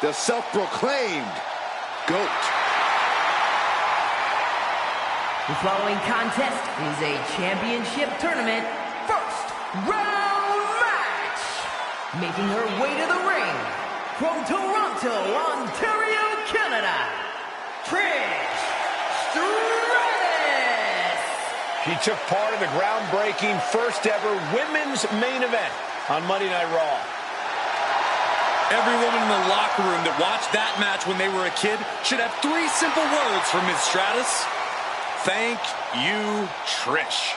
the self-proclaimed GOAT. The following contest is a championship tournament first round match. Making her way to the ring from Toronto, Ontario, Canada, Trish Stratus. She took part in the groundbreaking first ever women's main event on Monday Night Raw. Every woman in the locker room that watched that match when they were a kid should have 3 simple words for Ms. Stratus. Thank you, Trish.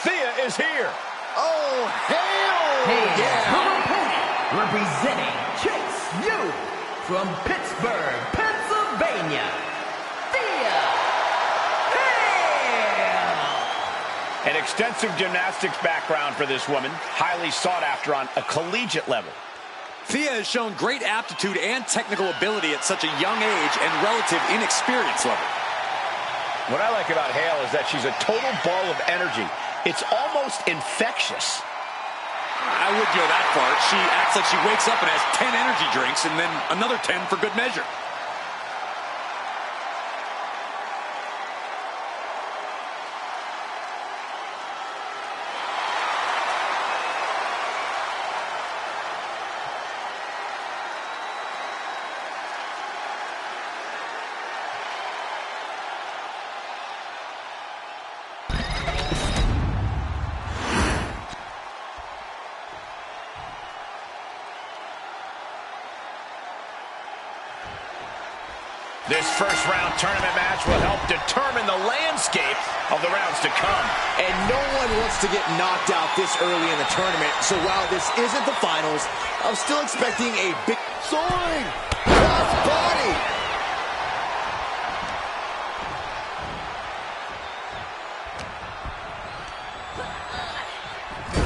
Thea is here. Oh, hell Hey, yeah! her opponent, representing Chase U from Pittsburgh, Pennsylvania, Thea Hale. An extensive gymnastics background for this woman, highly sought after on a collegiate level. Thea has shown great aptitude and technical ability at such a young age and relative inexperience level. What I like about Hale is that she's a total ball of energy. It's almost infectious. I would go that far. She acts like she wakes up and has 10 energy drinks and then another 10 for good measure. This first round tournament match will help determine the landscape of the rounds to come. And no one wants to get knocked out this early in the tournament, so while this isn't the finals, I'm still expecting a big soaring cross body.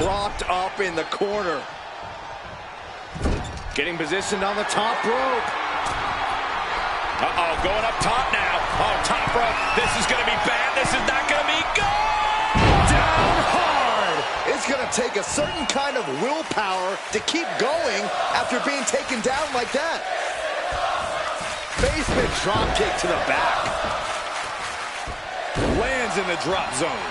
Propped up in the corner. Getting positioned on the top rope. Uh-oh, going up top now. Oh, top rope. This is going to be bad. This is not going to be good. Down hard. It's going to take a certain kind of willpower to keep going after being taken down like that. Basement drop kick to the back. Lands in the drop zone.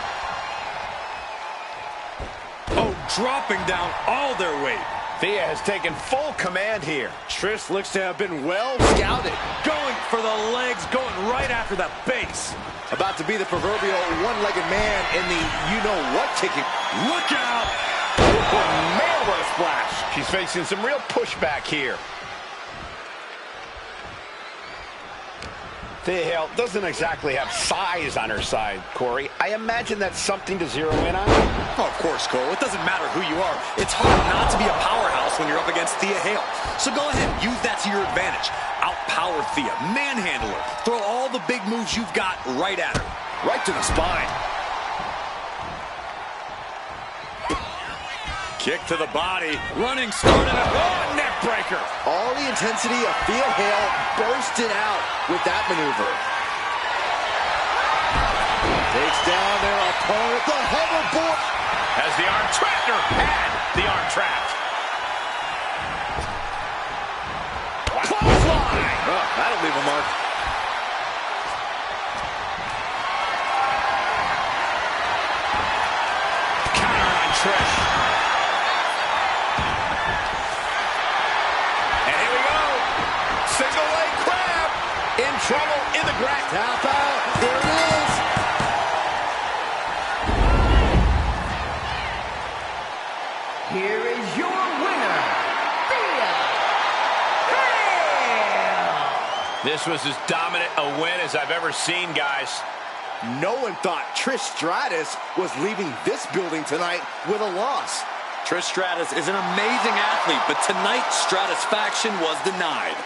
Oh, dropping down all their weight. Thea has taken full command here. Trish looks to have been well scouted. Going for the legs, going right after the base. About to be the proverbial one-legged man in the you-know-what kicking. Look out! Oh, man, what a splash. She's facing some real pushback here. Thea Hale doesn't exactly have size on her side, Corey. I imagine that's something to zero in on. Oh, of course, Cole. It doesn't matter who you are. It's hard not to be a powerhouse when you're up against Thea Hale. So go ahead, use that to your advantage. Outpower Thea, manhandle her. Throw all the big moves you've got right at her. Right to the spine. Kick to the body. Running start and a neck breaker. All the intensity of Thea Hale bursted out with that maneuver. Takes down their opponent. The hoverboard. Has the arm trapped or had the arm trapped. Wow. Clothesline. Oh, that'll leave a mark. Counter on Trish. And here we go. Single leg crab. In trouble in the ground. Tap out. There it is. Here is your winner, Thea Hale. This was as dominant a win as I've ever seen, guys. No one thought Trish Stratus was leaving this building tonight with a loss. Trish Stratus is an amazing athlete, but tonight, Stratusfaction was denied.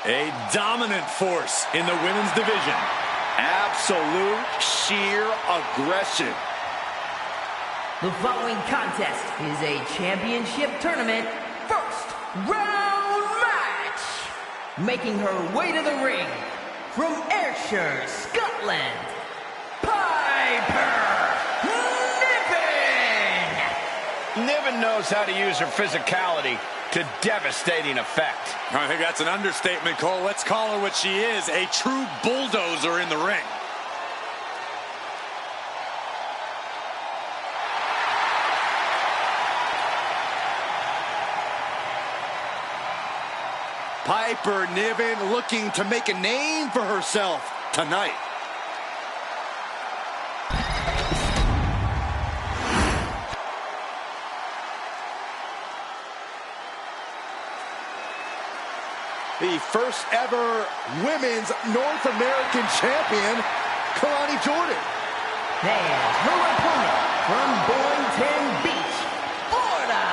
A dominant force in the women's division. Absolute sheer aggression. The following contest is a championship tournament first round match. Making her way to the ring from Ayrshire, Scotland, Piper Niven. Niven knows how to use her physicality to devastating effect. I think that's an understatement, Cole. Let's call her what she is, a true bulldozer in the ring. Piper Niven looking to make a name for herself tonight. The first ever women's North American champion, Kalani Jordan. And her opponent from Boynton Beach, Florida,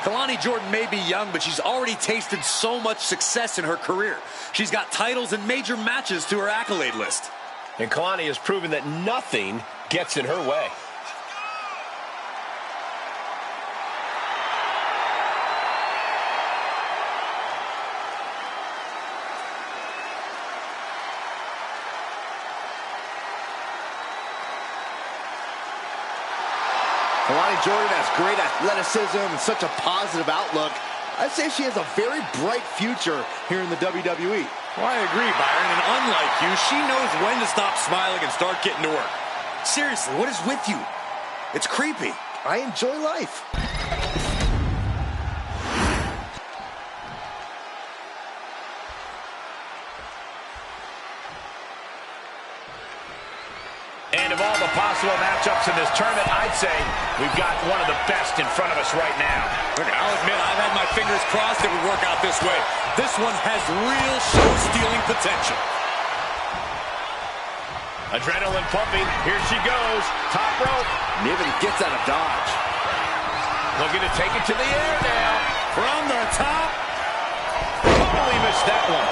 Kalani Jordan may be young, but she's already tasted so much success in her career. She's got titles and major matches to her accolade list. And Kalani has proven that nothing gets in her way. Kalani Jordan has great athleticism and such a positive outlook. I'd say she has a very bright future here in the WWE. Well, I agree, Byron, and unlike you, she knows when to stop smiling and start getting to work. Seriously, what is with you? It's creepy. I enjoy life. And of all the possible matchups in this tournament, I'd say we've got one of the best in front of us right now. Look, I'll admit, I've had my fingers crossed it would work out this way. This one has real show-stealing potential. Adrenaline pumping. Here she goes. Top rope. Niven gets out of dodge. Looking to take it to the air now. From the top. Totally missed that one.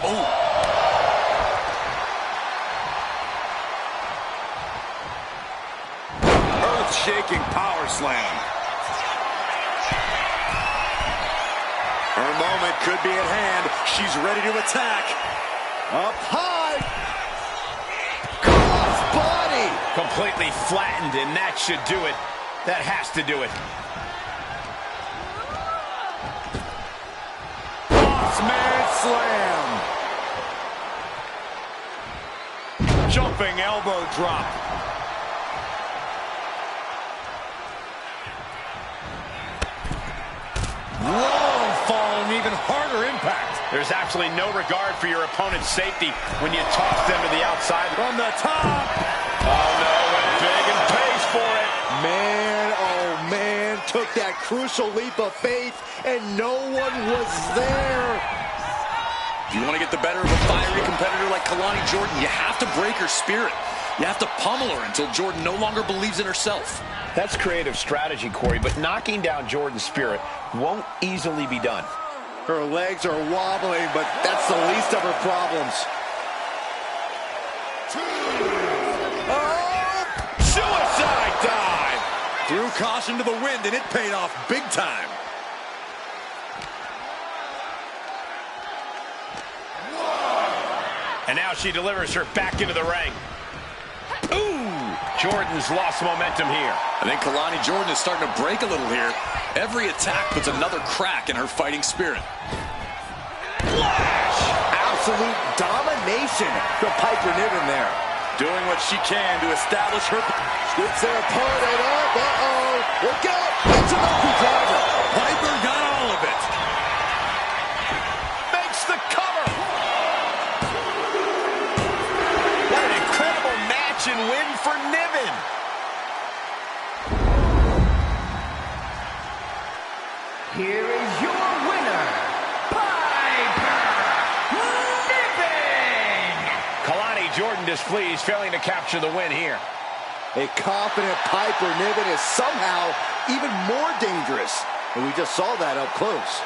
Oh. Earth-shaking power slam. Her moment could be at hand. She's ready to attack. Up high. Cross body. Completely flattened, and that should do it. That has to do it. Bossman slam. Jumping elbow drop. Long fall and even harder impact. There's absolutely no regard for your opponent's safety when you toss them to the outside. From the top. Oh, no, went big and pays for it. Man, oh man, took that crucial leap of faith and no one was there. If you want to get the better of a fiery competitor like Kalani Jordan, you have to break her spirit. You have to pummel her until Jordan no longer believes in herself. That's creative strategy, Corey, but knocking down Jordan's spirit won't easily be done. Her legs are wobbling, but that's the least of her problems. Oh, suicide dive! Threw caution to the wind, and it paid off big time. And now she delivers her back into the ring. Ooh! Jordan's lost momentum here. I think Kalani Jordan is starting to break a little here. Every attack puts another crack in her fighting spirit. Flash! Absolute domination from Piper Niven there. Doing what she can to establish her... Gets their opponent up. Uh-oh. Look out. It's a monkey driver. Piper got all of it. Makes the cover. What an incredible match and win for Niven. Here is your winner, Piper Niven. Kalani Jordan displeased, failing to capture the win here. A confident Piper Niven is somehow even more dangerous. And we just saw that up close.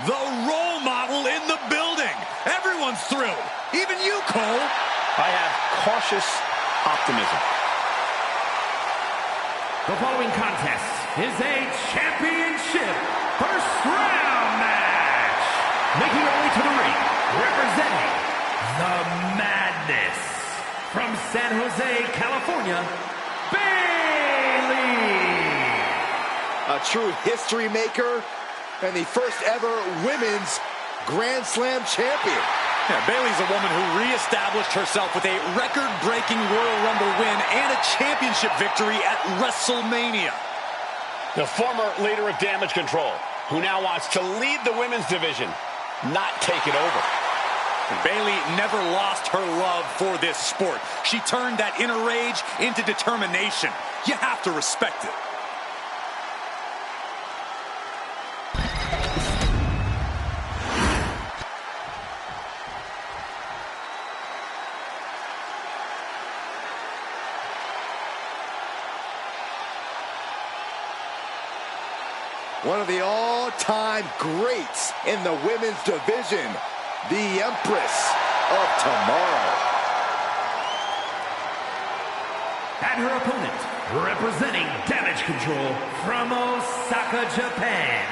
The role model in the building. Everyone's thrilled. Even you, Cole. I have cautious optimism. The following contest is a championship first round match. Making her way to the ring, representing the Madness. From San Jose, California, Bayley. A true history maker and the first ever women's Grand Slam champion. Yeah, Bayley's a woman who reestablished herself with a record-breaking Royal Rumble win and a championship victory at WrestleMania. The former leader of Damage Control, who now wants to lead the women's division, not take it over. And Bayley never lost her love for this sport. She turned that inner rage into determination. You have to respect it. one of the all-time greats in the women's division, the Empress of Tomorrow. And her opponent, representing Damage Control from Osaka, Japan,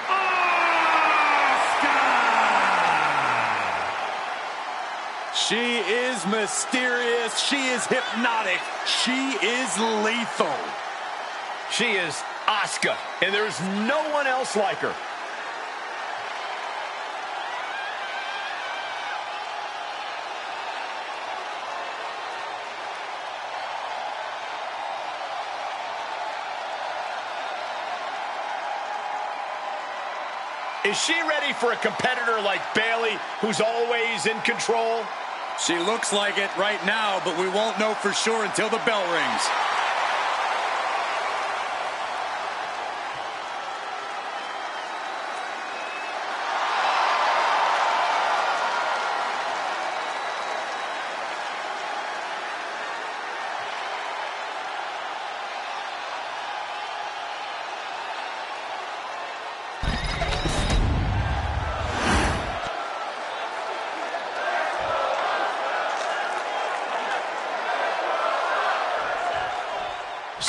Asuka! She is mysterious. She is hypnotic. She is lethal. She is Asuka, and there's no one else like her. Is she ready for a competitor like Bayley, who's always in control? She looks like it right now, but we won't know for sure until the bell rings.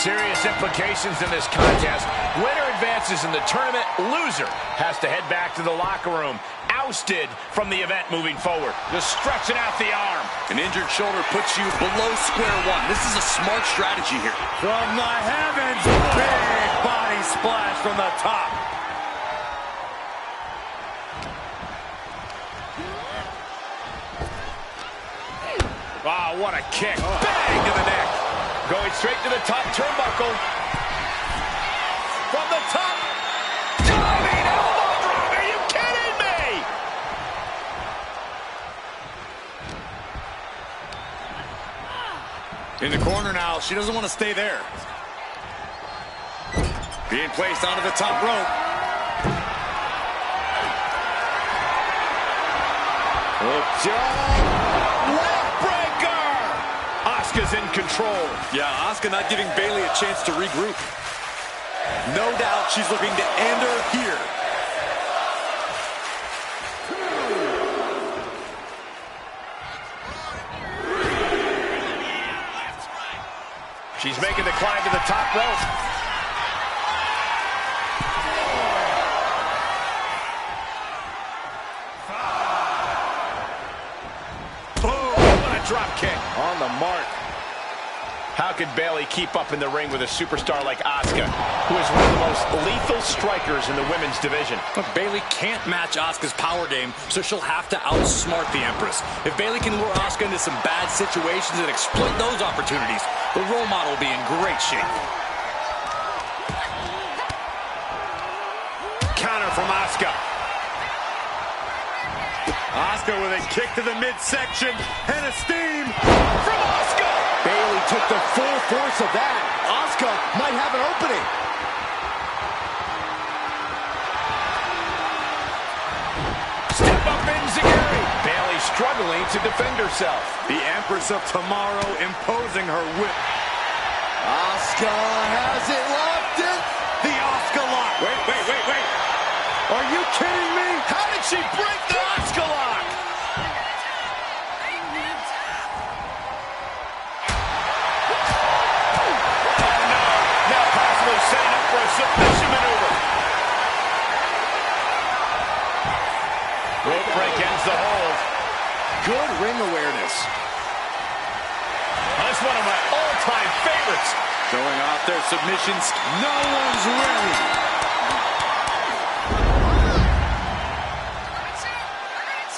Serious implications in this contest. Winner advances in the tournament. Loser has to head back to the locker room, ousted from the event moving forward. Just stretching out the arm. An injured shoulder puts you below square one. This is a smart strategy here. From the heavens, big body splash from the top. Wow, what a kick. Bang to the neck. Going straight to the top turnbuckle. From the top. Diving elbow drop. Are you kidding me? In the corner now. She doesn't want to stay there. Being placed onto the top rope. Hooked up. Leg breaker. Asuka's in control. Yeah, Asuka not giving Bayley a chance to regroup. No doubt she's looking to end her here. She's making the climb to the top rope. Boom! What a drop kick. On the mark. How could Bayley keep up in the ring with a superstar like Asuka, who is one of the most lethal strikers in the women's division? But Bayley can't match Asuka's power game, so she'll have to outsmart the Empress. If Bayley can lure Asuka into some bad situations and exploit those opportunities, the role model will be in great shape. Counter from Asuka. Asuka with a kick to the midsection and a steam From Asuka! Bayley took the full force of that. Asuka might have an opening. Step up enziguri. Bayley struggling to defend herself. The Empress of Tomorrow imposing her whip. Asuka has it locked in. The Asuka lock. Wait. Are you kidding me? How did she break the Asuka lock? Setting up for a submission maneuver. Rope break ends the hold. Good ring awareness. That's one of my all-time favorites. Showing off their submissions. No one's ready.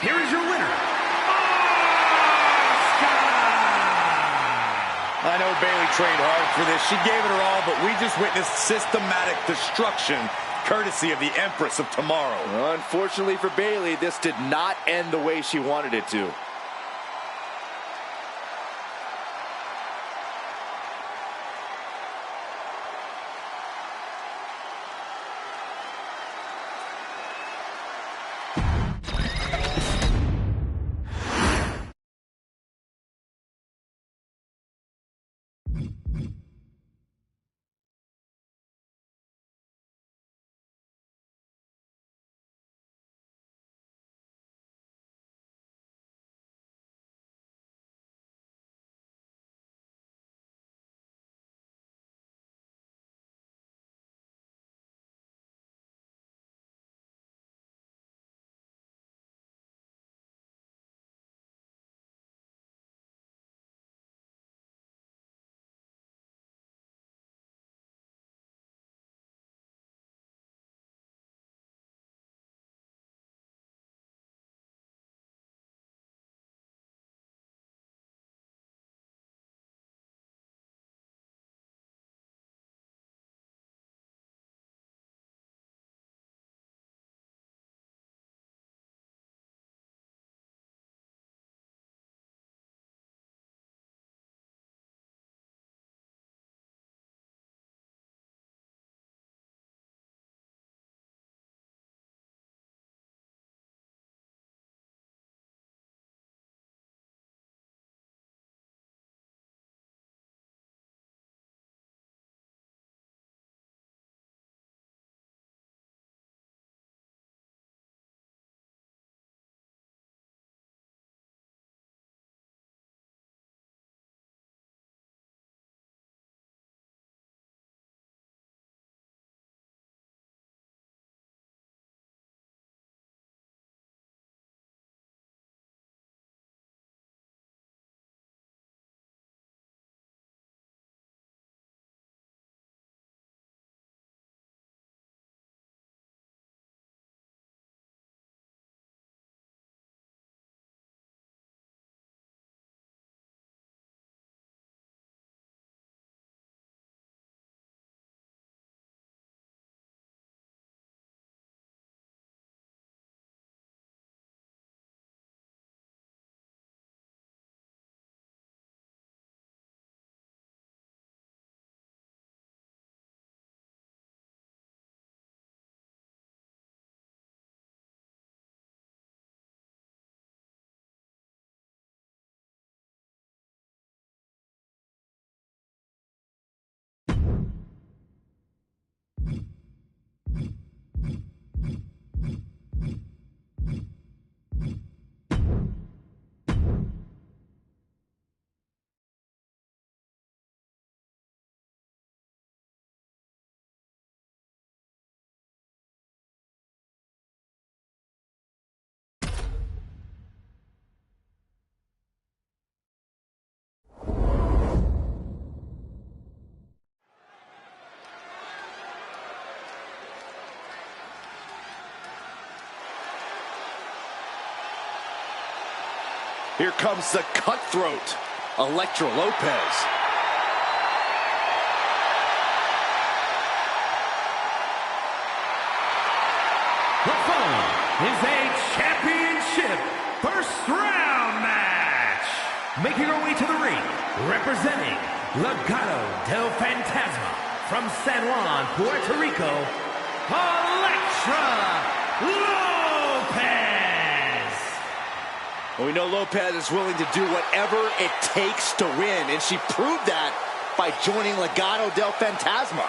Here is your winner, I know Bayley trained hard for this. She gave it her all, but we just witnessed systematic destruction courtesy of the Empress of Tomorrow. Unfortunately for Bayley, this did not end the way she wanted it to. Here comes the cutthroat, Elektra Lopez. The following is a championship first round match. Making her way to the ring, representing Legado del Fantasma from San Juan, Puerto Rico, Elektra Lopez. Well, we know Lopez is willing to do whatever it takes to win, and she proved that by joining Legado del Fantasma.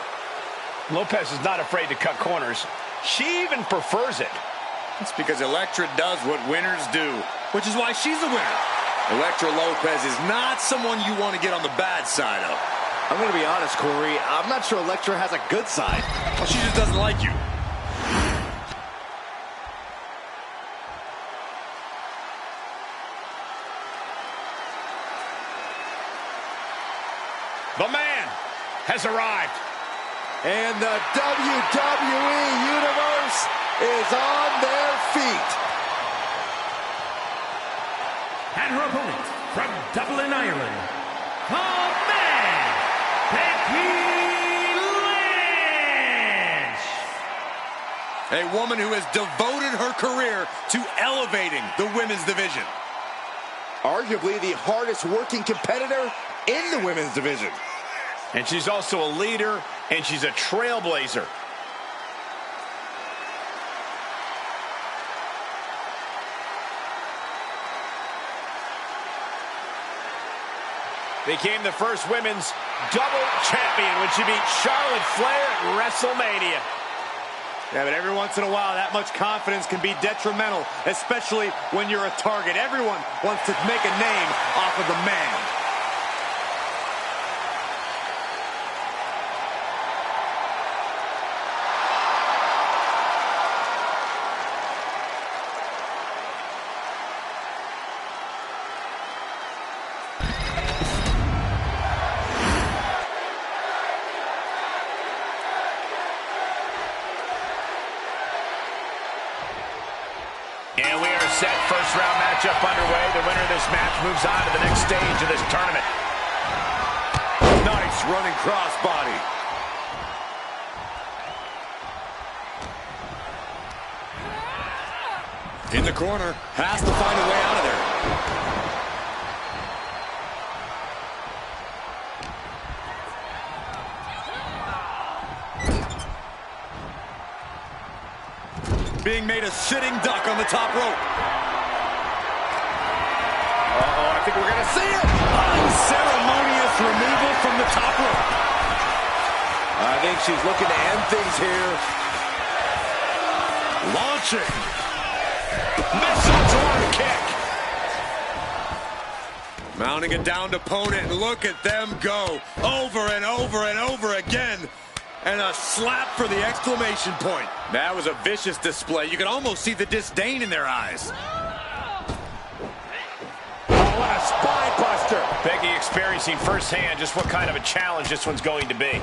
Lopez is not afraid to cut corners. She even prefers it. It's because Elektra does what winners do, which is why she's a winner. Elektra Lopez is not someone you want to get on the bad side of. I'm going to be honest, Corey. I'm not sure Elektra has a good side. Well, she just doesn't like you. The man has arrived. And the WWE Universe is on their feet. And her opponent from Dublin, Ireland, the man, Becky Lynch. A woman who has devoted her career to elevating the women's division. Arguably the hardest working competitor in the women's division. And she's also a leader, and she's a trailblazer. Became the first women's double champion when she beat Charlotte Flair at WrestleMania. Yeah, but every once in a while, that much confidence can be detrimental, especially when you're a target. Everyone wants to make a name off of the man. And we are set. First round matchup underway. The winner of this match moves on to the next stage of this tournament. Nice running crossbody. In the corner, has to find a way out of there. Being made a sitting duck on the top rope. Uh-oh, I think we're going to see it. Unceremonious removal from the top rope. I think she's looking to end things here. Launching. Missile drop kick. Mounting a downed opponent, and look at them go. Over and over and over again. And a slap for the exclamation point. That was a vicious display. You could almost see the disdain in their eyes. Oh, what a spine buster. Becky experiencing firsthand just what kind of a challenge this one's going to be.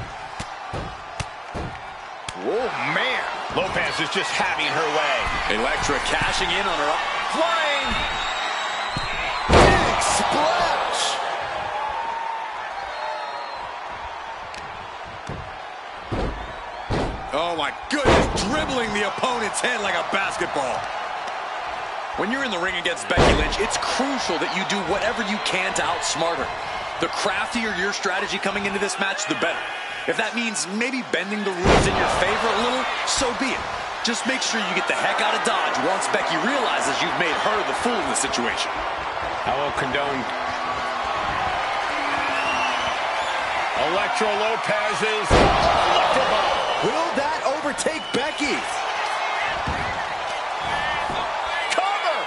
Oh, man. Lopez is just having her way. Elektra cashing in on her Flying. Big splash. Oh my goodness, dribbling the opponent's head like a basketball. When you're in the ring against Becky Lynch, it's crucial that you do whatever you can to outsmart her. The craftier your strategy coming into this match, the better. If that means maybe bending the rules in your favor a little, so be it. Just make sure you get the heck out of Dodge once Becky realizes you've made her the fool in the situation. I will condone Elektra Lopez's Elektra Bomb. Will that overtake Becky? Cover!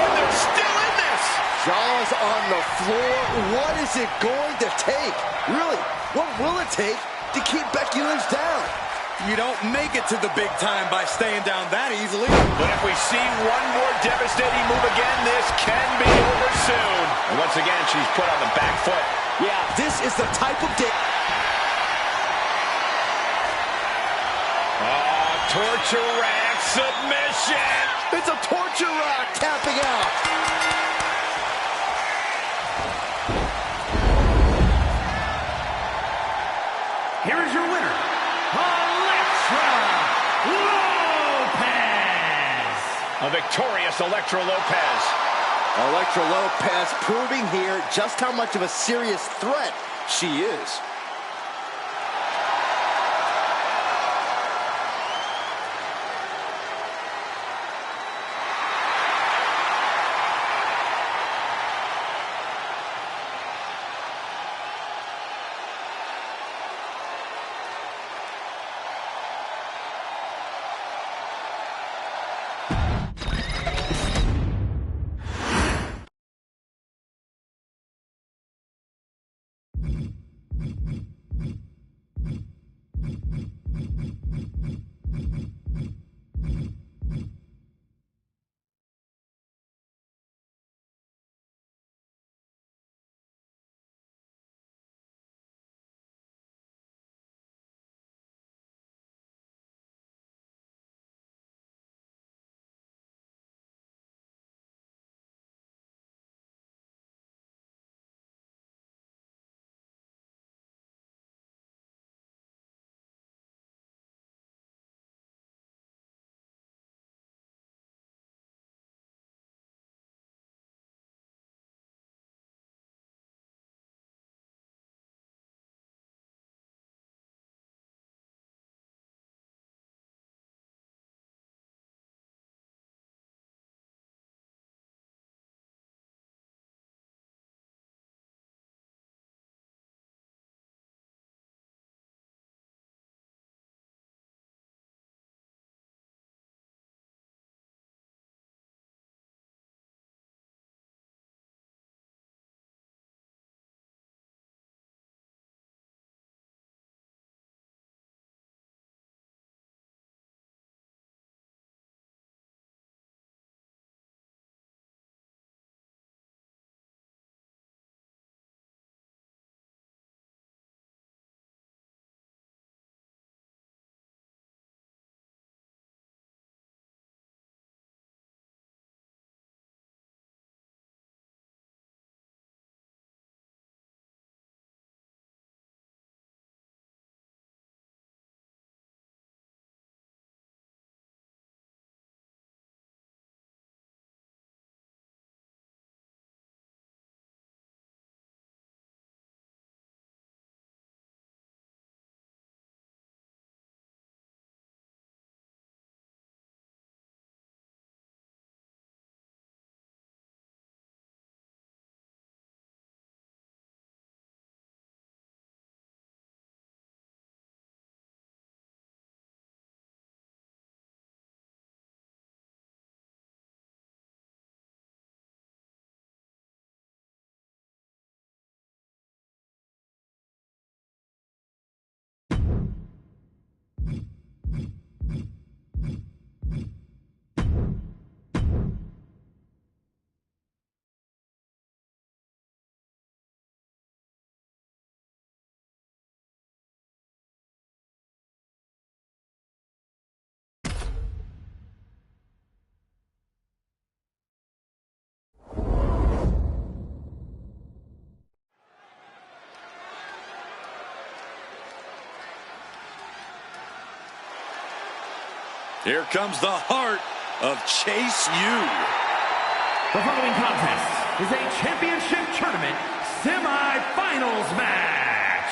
And they're still in this! Jaws on the floor. What is it going to take? Really, what will it take to keep Becky Lynch down? You don't make it to the big time by staying down that easily. But if we see one more devastating move again, this can be over soon. And once again, she's put on the back foot. Yeah, this is the type of day. Torture rack submission. It's a torture rack tapping out. Here is your winner, Elektra Lopez. A victorious Elektra Lopez. Elektra Lopez proving here just how much of a serious threat she is. Here comes the heart of Chase U. The following contest is a championship tournament semi-finals match.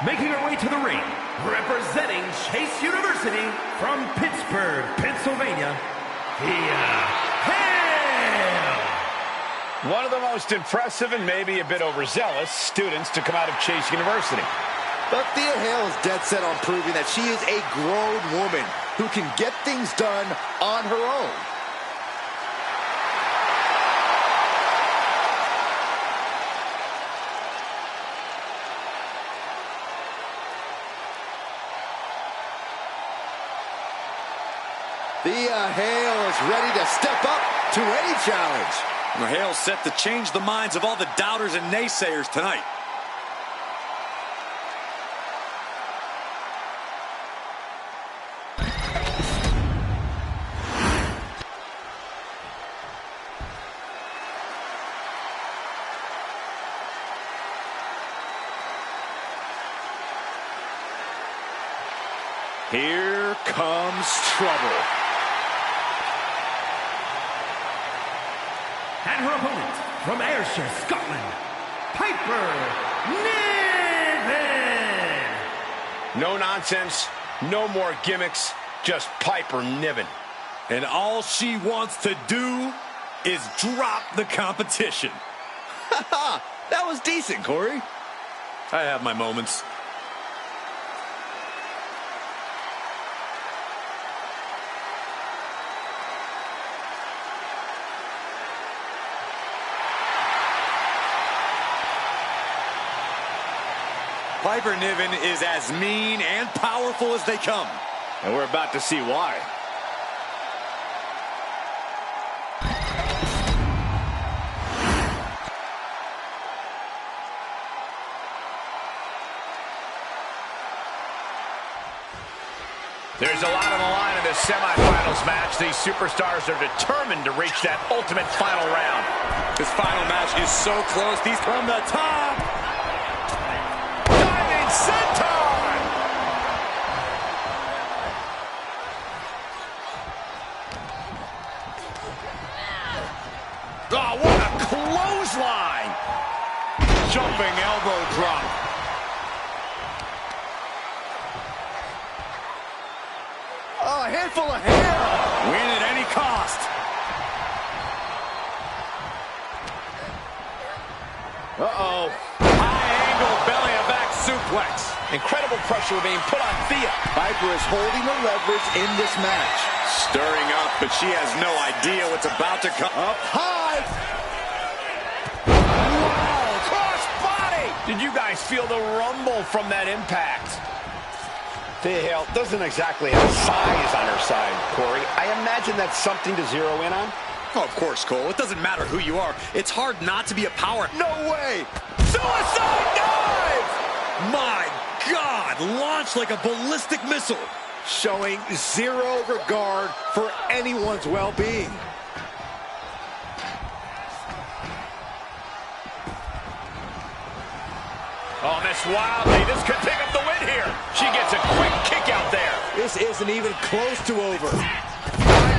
Making her way to the ring, representing Chase University from Pittsburgh, Pennsylvania, Thea Hale. One of the most impressive and maybe a bit overzealous students to come out of Chase University. But Thea Hale is dead set on proving that she is a grown woman who can get things done on her own. Thea Hale is ready to step up to any challenge. Hale set to change the minds of all the doubters and naysayers tonight. Here comes trouble. And her opponent, from Ayrshire, Scotland, Piper Niven! No nonsense, no more gimmicks, just Piper Niven. And all she wants to do is drop the competition. That was decent, Corey. I have my moments. Piper Niven is as mean and powerful as they come. And we're about to see why. There's a lot on the line in this semifinals match. These superstars are determined to reach that ultimate final round. This final match is so close. These from the top. Diving senton! Oh, what a clothesline! Jumping elbow drop. Oh, a handful of hair. Win at any cost. Uh-oh. High angle belly and back suplex. Incredible pressure being put on Thea. Piper is holding the leverage in this match. Stirring up, but she has no idea what's about to come. Up high. Wow, cross body! Did you guys feel the rumble from that impact? Thea Hale doesn't exactly have size on her side, Corey. I imagine that's something to zero in on. Oh, of course, Cole. It doesn't matter who you are. It's hard not to be a power. No way. Suicide dive! My God, launched like a ballistic missile. Showing zero regard for anyone's well-being. Oh, missed wildly. This could pick up the win here. She gets a quick kick out there. This isn't even close to over.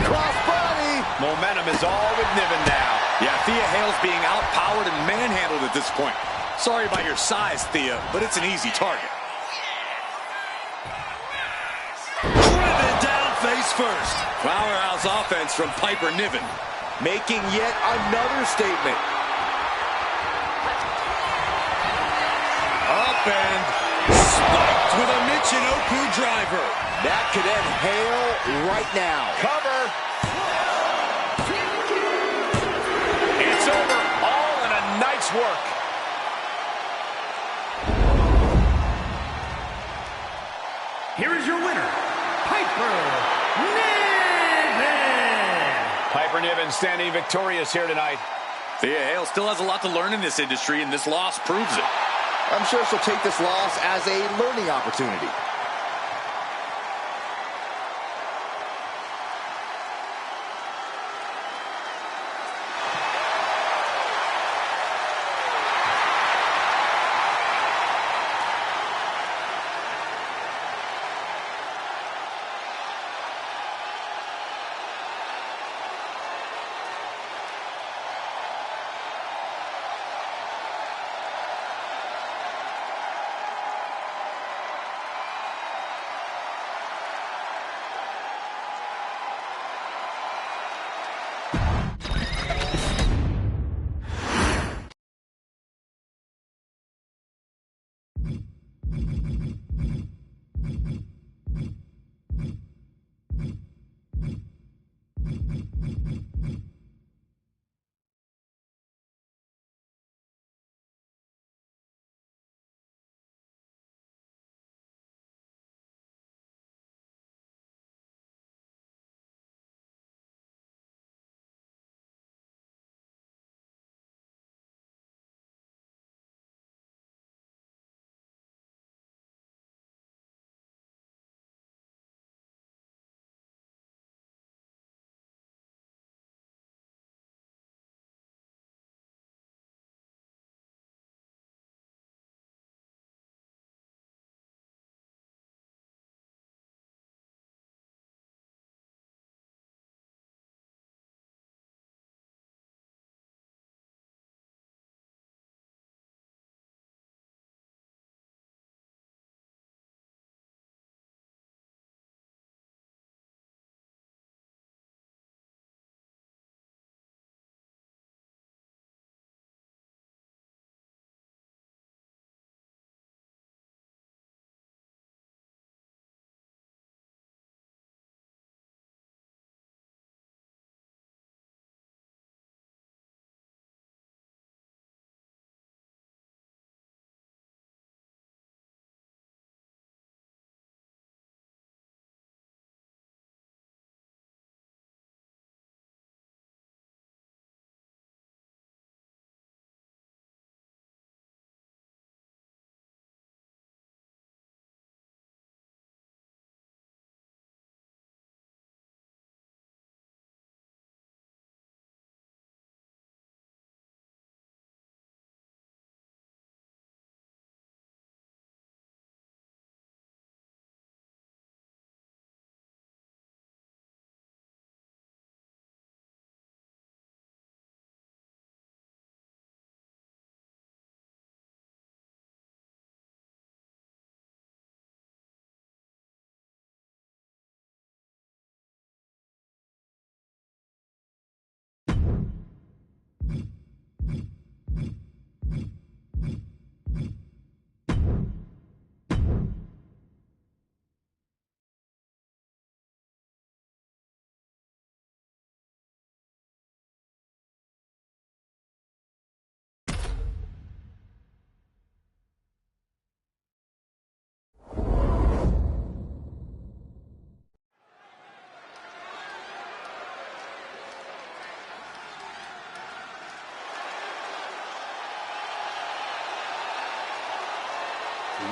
Crossbody. Momentum is all with Niven now. Yeah, Thea Hale's being outpowered and manhandled at this point. Sorry about your size, Thea, but it's an easy target. Driven down face first. Powerhouse offense from Piper Niven. Making yet another statement. Up and spiked with a Michinoku driver. That could end Hale right now. Cover. It's over. All in a night's work. Here is your winner, Piper Niven! Piper Niven standing victorious here tonight. Thea Hale still has a lot to learn in this industry, and this loss proves it. I'm sure she'll take this loss as a learning opportunity.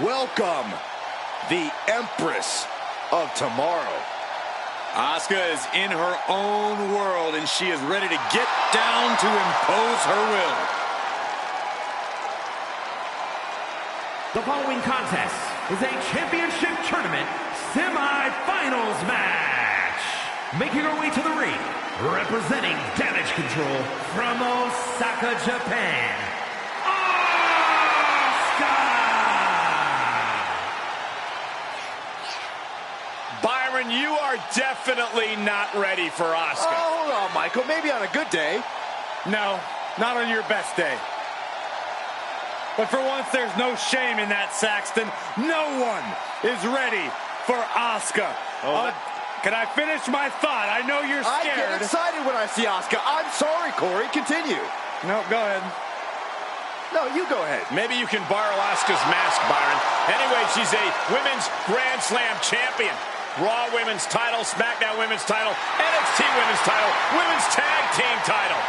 welcome the Empress of Tomorrow. Asuka is in her own world, and she is ready to get down to impose her will. The following contest is a championship tournament semi-finals match. Making her way to the ring, representing Damage Control from Osaka, Japan, Asuka! Byron, you are definitely not ready for Asuka. Oh, hold on, Michael. Maybe on a good day. No, not on your best day. But for once, there's no shame in that, Saxton. No one is ready for Asuka. Can I finish my thought? I know you're I scared. get excited when I see Asuka. I'm sorry, Corey. Continue. No, go ahead. No, you go ahead. Maybe you can borrow Asuka's mask, Byron. Anyway, she's a Women's Grand Slam champion. Raw Women's title, SmackDown Women's title, NXT Women's title, Women's Tag Team title.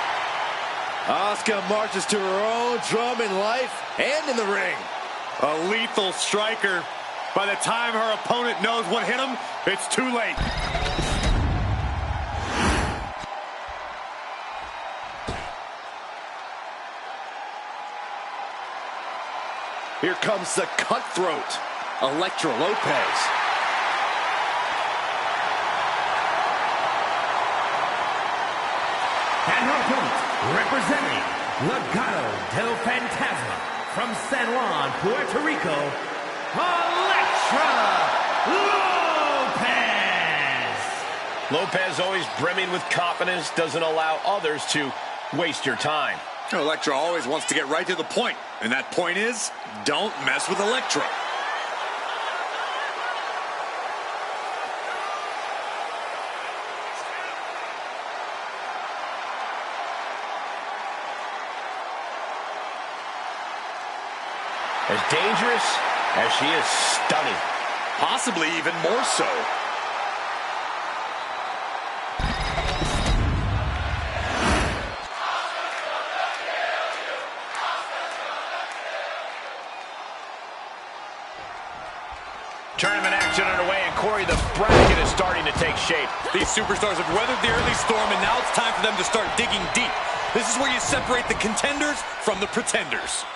Asuka marches to her own drum in life and in the ring. A lethal striker. By the time her opponent knows what hit him, it's too late. Here comes the cutthroat, Elektra Lopez. And her opponent, representing Legado del Fantasma from San Juan, Puerto Rico, Elektra Lopez! Lopez, always brimming with confidence, doesn't allow others to waste your time. Elektra always wants to get right to the point, and that point is, don't mess with Elektra. As dangerous as she is stunning. Possibly even more so. Tournament action underway, and Corey, the bracket is starting to take shape. These superstars have weathered the early storm, and now it's time for them to start digging deep. This is where you separate the contenders from the pretenders.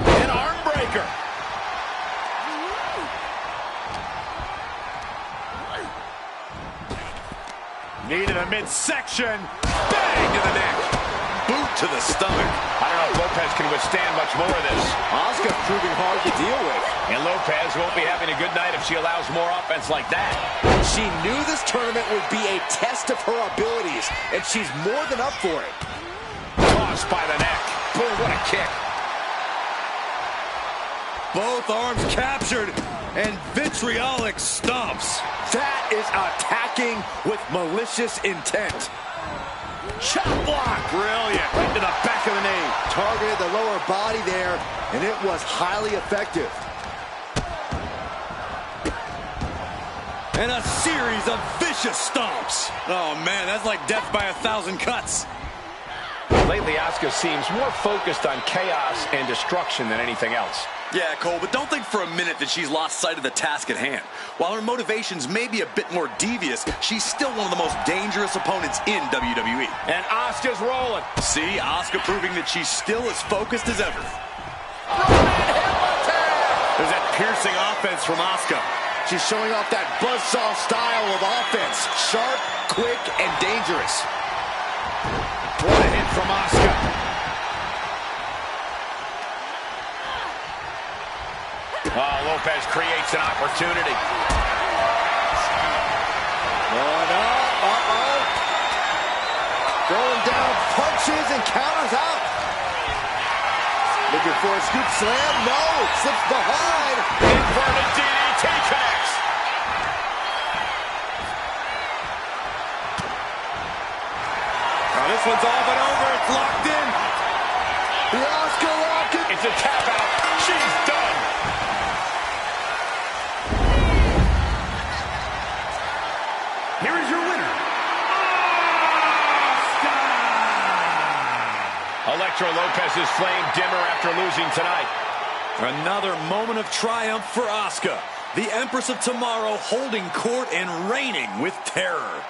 An arm breaker. Knee to the midsection. Bang to the neck. Boot to the stomach. I don't know if Lopez can withstand much more of this. Asuka's proving hard to deal with. And Lopez won't be having a good night if she allows more offense like that. She knew this tournament would be a test of her abilities, and she's more than up for it. Tossed by the neck. Boom, what a kick. Both arms captured, and vitriolic stomps. That is attacking with malicious intent. Chop block. Brilliant. Right to the back of the knee. Targeted the lower body there, and it was highly effective. And a series of vicious stomps. Oh, man, that's like death by 1,000 cuts. Lately, Asuka seems more focused on chaos and destruction than anything else. Yeah, Cole, but don't think for a minute that she's lost sight of the task at hand. While her motivations may be a bit more devious, she's still one of the most dangerous opponents in WWE. And Asuka's rolling. See, Asuka proving that she's still as focused as ever. There's that piercing offense from Asuka. She's showing off that buzzsaw style of offense. Sharp, quick, and dangerous. What a hit from Asuka. Oh, Lopez creates an opportunity. Throwing down punches and counters out. Looking for a scoop slam. No, slips behind. Inverted DDT connects. Now this one's all but over. It's locked in. The Asuka lock. It's a tap out. She's done. Here is your winner, Asuka! Elektra Lopez's flame dimmer after losing tonight. Another moment of triumph for Asuka. The Empress of Tomorrow holding court and reigning with terror.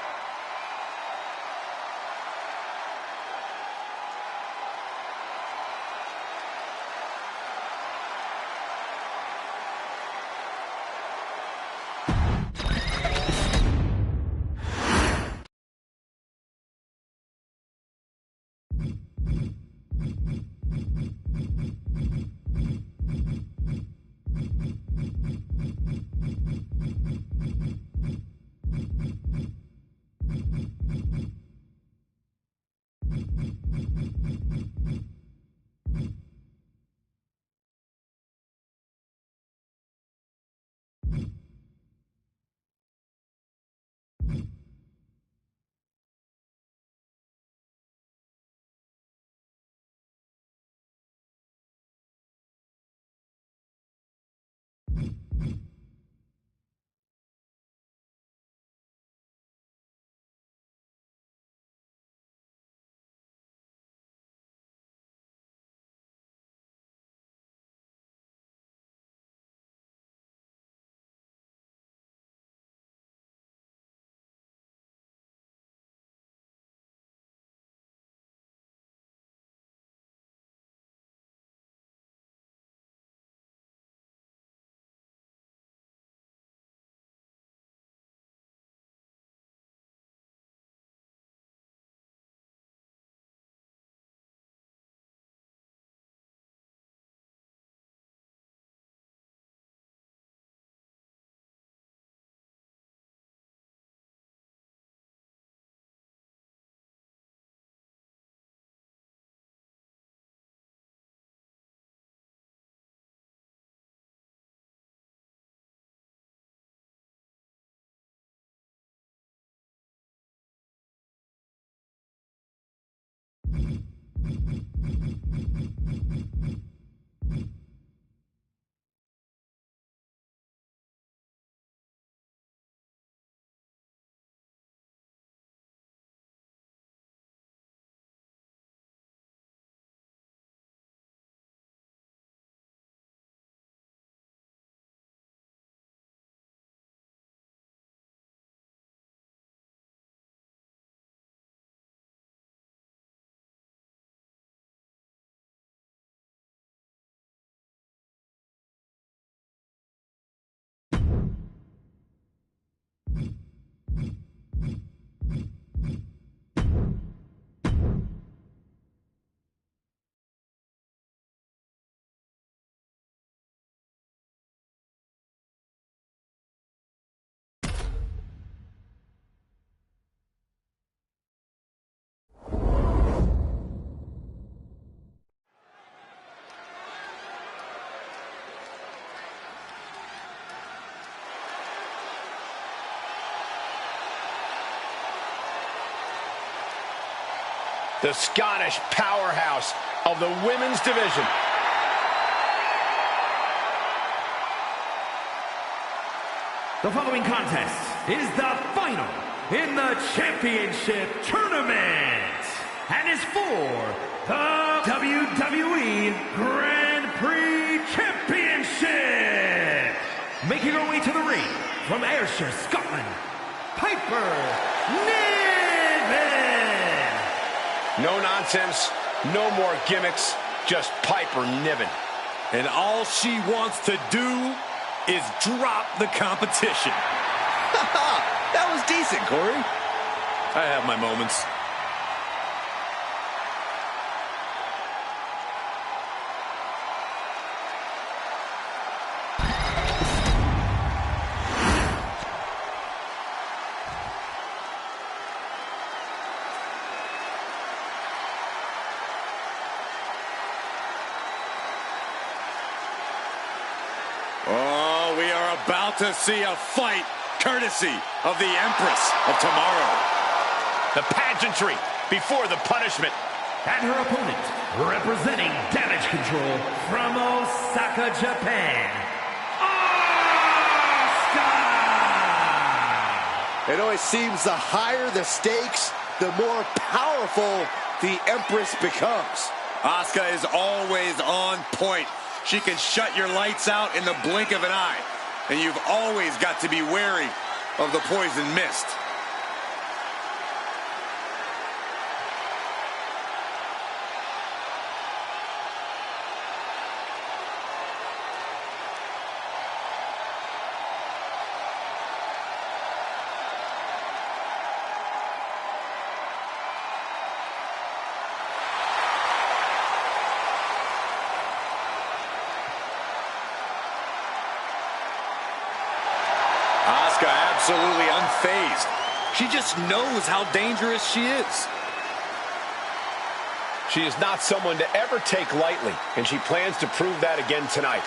The Scottish powerhouse of the women's division. The following contest is the final in the championship tournament and is for the WWE Grand Prix Championship. Making her way to the ring from Ayrshire, Scotland, Piper Niven. No nonsense, no more gimmicks, just Piper Niven. And all she wants to do is drop the competition. That was decent, Corey. I have my moments. Oh, we are about to see a fight courtesy of the Empress of Tomorrow. The pageantry before the punishment. And her opponent, representing Damage Control from Osaka, Japan, Asuka! It always seems the higher the stakes, the more powerful the Empress becomes. Asuka is always on point. She can shut your lights out in the blink of an eye. And you've always got to be wary of the poison mist. Asuka absolutely unfazed. She just knows how dangerous she is. She is not someone to ever take lightly, and she plans to prove that again tonight.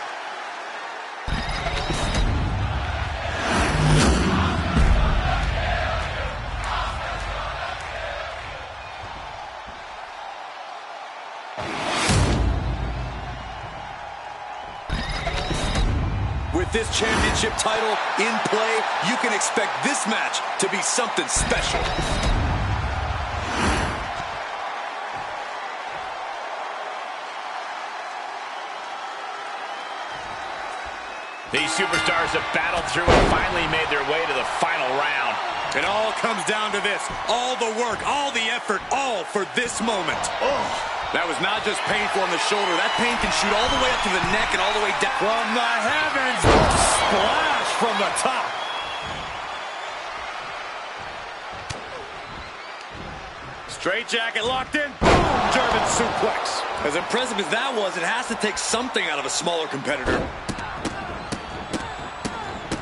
With this championship title in play, you can expect this match to be something special. These superstars have battled through and finally made their way to the final round. It all comes down to this. All the work, all the effort, all for this moment. Oh, that was not just painful on the shoulder. That pain can shoot all the way up to the neck and all the way down. From the heavens, splash from the top. Straight jacket locked in. Boom, German suplex. As impressive as that was, it has to take something out of a smaller competitor.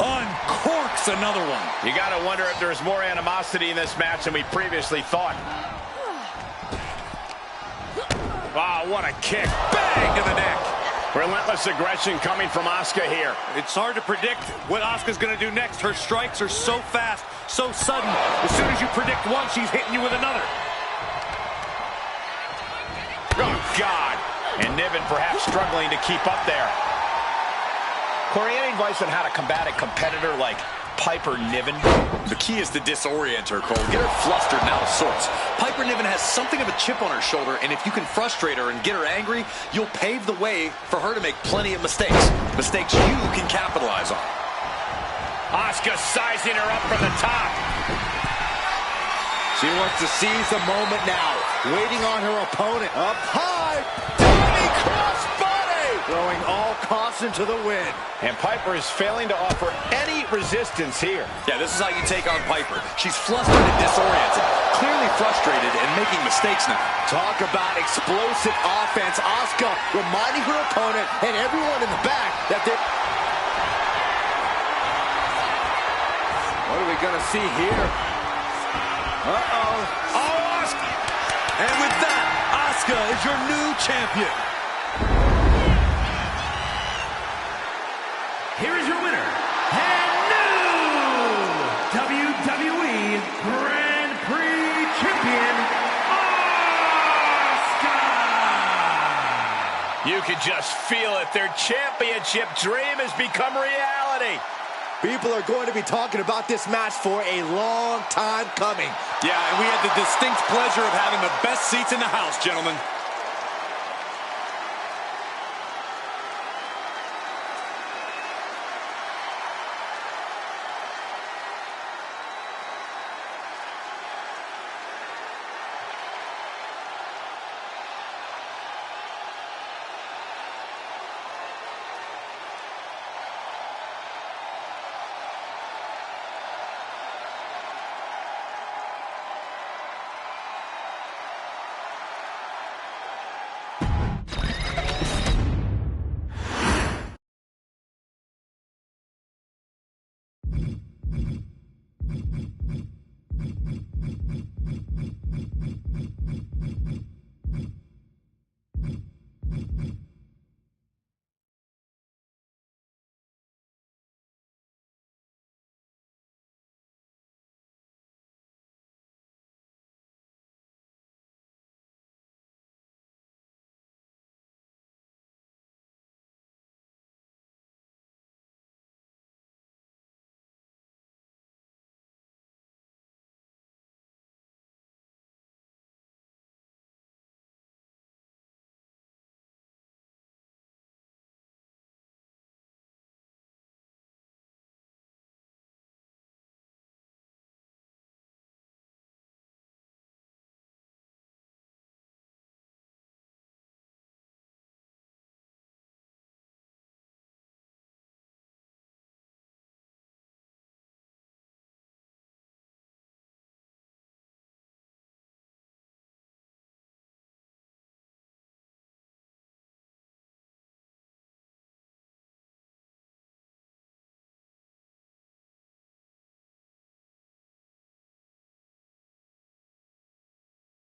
Uncorks another one. You got to wonder if there's more animosity in this match than we previously thought. Wow, what a kick. Bang to the neck. Relentless aggression coming from Asuka here. It's hard to predict what Asuka's going to do next. Her strikes are so fast, so sudden. As soon as you predict one, she's hitting you with another. Oh, God. And Niven perhaps struggling to keep up there. Corey, any advice on how to combat a competitor like Piper Niven? The key is to disorient her, Cole. Get her flustered and out of sorts. Piper Niven has something of a chip on her shoulder, and if you can frustrate her and get her angry, you'll pave the way for her to make plenty of mistakes. Mistakes you can capitalize on. Asuka sizing her up from the top. She wants to seize the moment now. Waiting on her opponent. Up high. Diving crossbody. Throwing all caution to the wind. And Piper is failing to offer any resistance here. Yeah, this is how you take on Piper. She's flustered and disoriented, clearly frustrated and making mistakes now. Talk about explosive offense. Asuka reminding her opponent and everyone in the back that they're... What are we going to see here? Uh-oh. Oh, Asuka! And with that, Asuka is your new champion. Here is your winner, and new WWE Grand Prix champion, Asuka! You can just feel it. Their championship dream has become reality. People are going to be talking about this match for a long time coming. Yeah, and we had the distinct pleasure of having the best seats in the house, gentlemen.